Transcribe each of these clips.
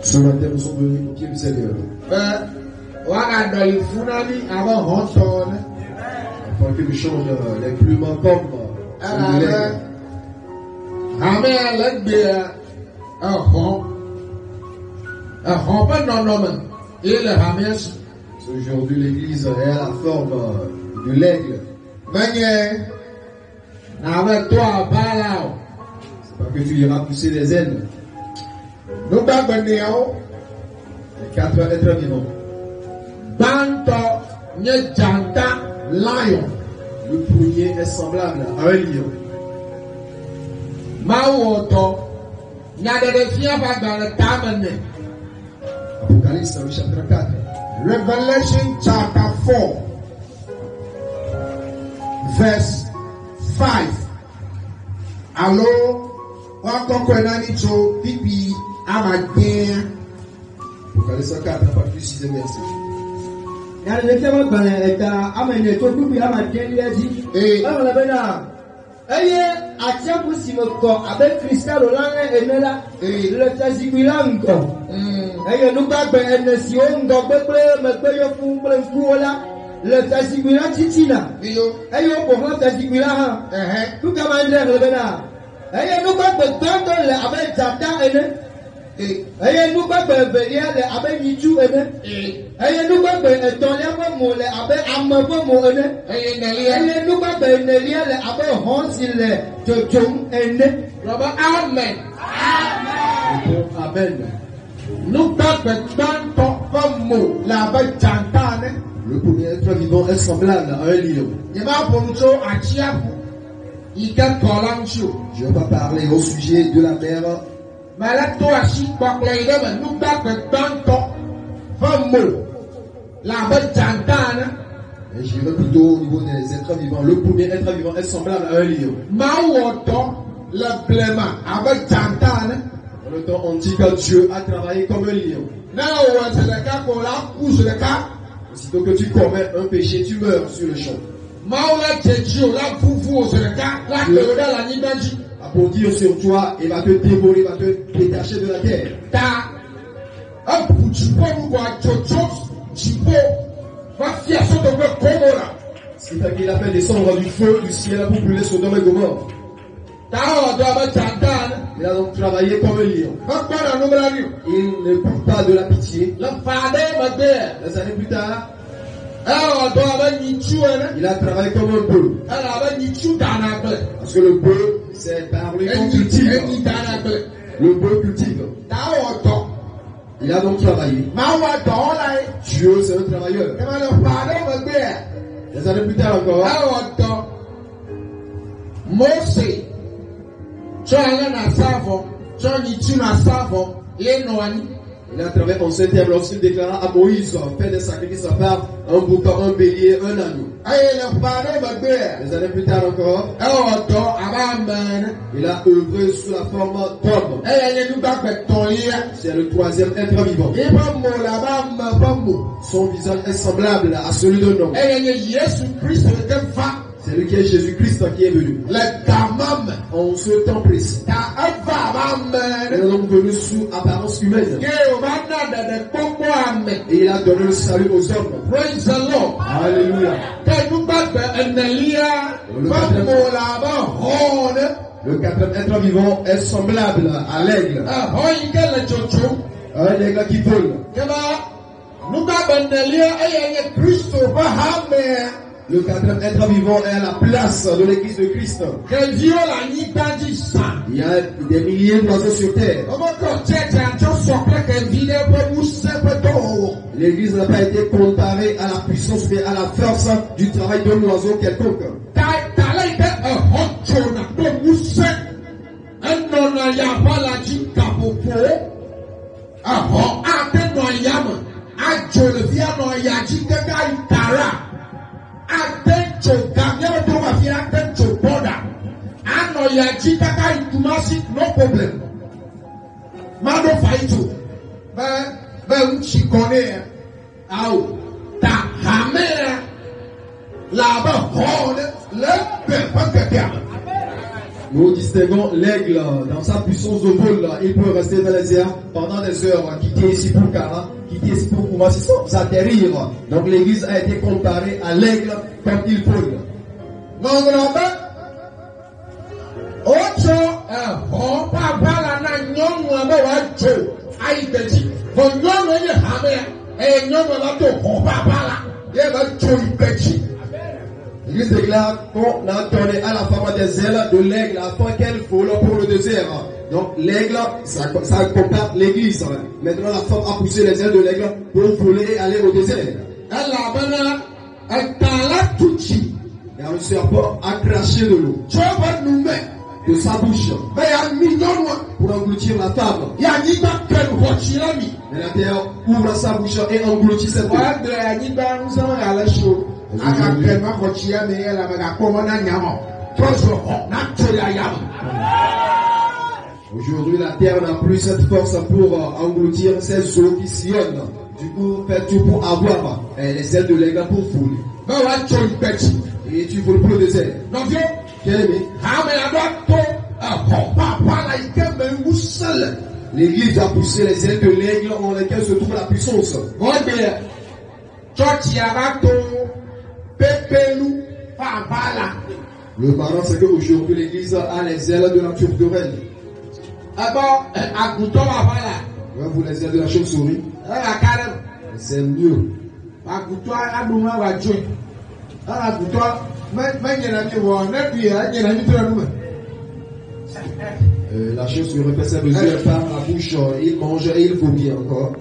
Ce matin, nous sommes venus au pied du Seigneur. Afin que nous changions les plumes en pomme. Aujourd'hui, l'église est à la forme de l'aigle. C'est pas que tu iras pousser les ailes. Les 4 êtres vivants. Le premier est semblable à un lion. Apocalypse chapitre 4. Revelation chapter 4 verse 5. Allo wakoko nani cho pipi amadien. Apocalypse 4 à partir du 6e verset. Eye atiapu si me ko abe cristal olange enela le taziguila ngo eye nuka be enesi ngo gbegbe megbe yo fun ple fuola le taziguila titina eye bo ho taziguila ha nuka manje le bena eye nuka be tondo le abe jata ene eye nuka be belia le abe yitu ene eye nuka be etolia mo le abe amabo mo ene eye nuka be nelia le abe honsi le jojom ene roba amen Amen. Nuka be tanto mo la abe janta ne. Le premier être vivant est semblable à un lion. Je vais pas parler au sujet de la mer. Mais j'irai plutôt au niveau des êtres vivants. Le premier être vivant est semblable à un lion. Dans le temps antique, Dieu a travaillé comme un lion. Aussitôt que tu commets un péché, tu meurs sur le champ. A bondir sur toi et va te dévorer, va te détacher de la terre. C'est ça qu'il a fait descendre du feu du ciel pour brûler Sodome et Gomorrhe. Il a donc travaillé comme un lion. Il ne prend pas de la pitié. Les années plus tard, il a travaillé comme un bœuf. Parce que le bœuf, c'est par lui qu'on cultive. Le bœuf cultive. Il a donc travaillé. Dieu, c'est un travailleur. Les années plus tard encore, il a travaillé en 7e lorsqu'il déclara à Moïse faire des sacrifices à part un bouton, un bélier, un agneau. Les années plus tard encore, il a œuvré sous la forme d'homme. C'est le 3e être vivant. Son visage est semblable à celui d'un homme. C'est lui qui est Jésus-Christ qui est venu. En ce temps précis. Il est donc venu sous apparence humaine. Et il a donné le salut aux hommes. Praise the Lord. Alléluia. Le 4e être vivant est semblable à l'aigle. Un aigle qui vole. Le 4e être vivant est à la place de l'église de Christ. Il y a des milliers d'oiseaux sur terre. L'église n'a pas été comparée à la puissance mais à la force du travail d'un oiseau quelconque. No problem. Mado faito. Ben chikone. Au. Ta hamera. La ba hone. Le pe pakatiam. Nous distinguons l'aigle dans sa puissance de vol. Il peut rester dans les airs pendant des heures, quitter ici pour Kara, quitter ici pour Koumassi sans atterrir. Donc l'église a été comparée à l'aigle quand il vole. L'Église déclare qu'on a donné à la femme des ailes de l'aigle afin qu'elle vole pour le désert. Donc l'aigle, ça compare l'Église. Maintenant la femme a poussé les ailes de l'aigle pour voler et aller au désert. Car le serpent a craché de l'eau de sa bouche pour engloutir la femme. Et la terre ouvre sa bouche et engloutit cette femme. Aujourd'hui, la terre n'a plus cette force pour engloutir ces eaux qui sillonnent. Du coup, fais tout pour avoir les ailes de l'aigle pour voler. Et tu voles pour le désert. L'église a poussé les ailes de l'aigle en lesquelles se trouve la puissance. Le parent, c'est qu'aujourd'hui l'église a les ailes de la tourterelle. Vous les ailes de la chauve-souris. C'est mieux. La chauve-souris fait ses besoins par la bouche, il mange et il vomit encore.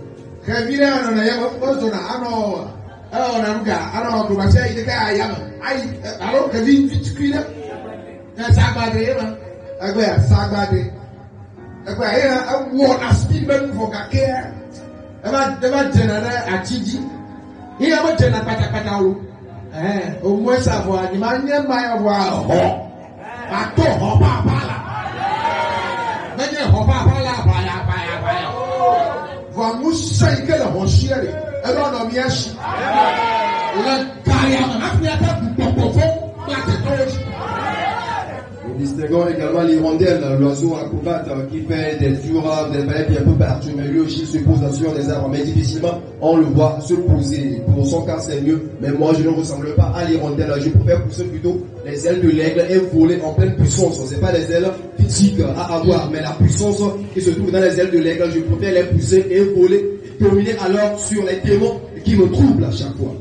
Nous distinguons également l'hirondelle, l'oiseau acrobate qui fait des tours, des vagues un peu partout, mais lui aussi se pose sur des arbres, mais difficilement on le voit se poser. Pour son cas c'est mieux, mais moi je ne ressemble pas à l'hirondelle, je préfère pousser plutôt les ailes de l'aigle et voler en pleine puissance. C'est pas les ailes physiques à avoir, mais la puissance qui se trouve dans les ailes de l'aigle, je préfère les pousser et voler, dominer alors sur les démons qui me troublent à chaque fois.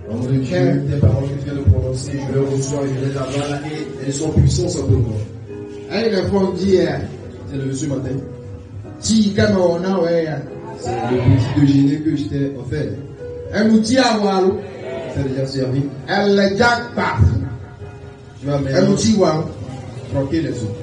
Au nom de Dieu, des paroles que tu viens de prononcer, je les reçois, je les avale et elles sont puissantes pour moi. C'est le ce matin. C'est le petit déjeuner que je t'ai offert. Ça déjà servi. Tu vas maintenant troquer les autres.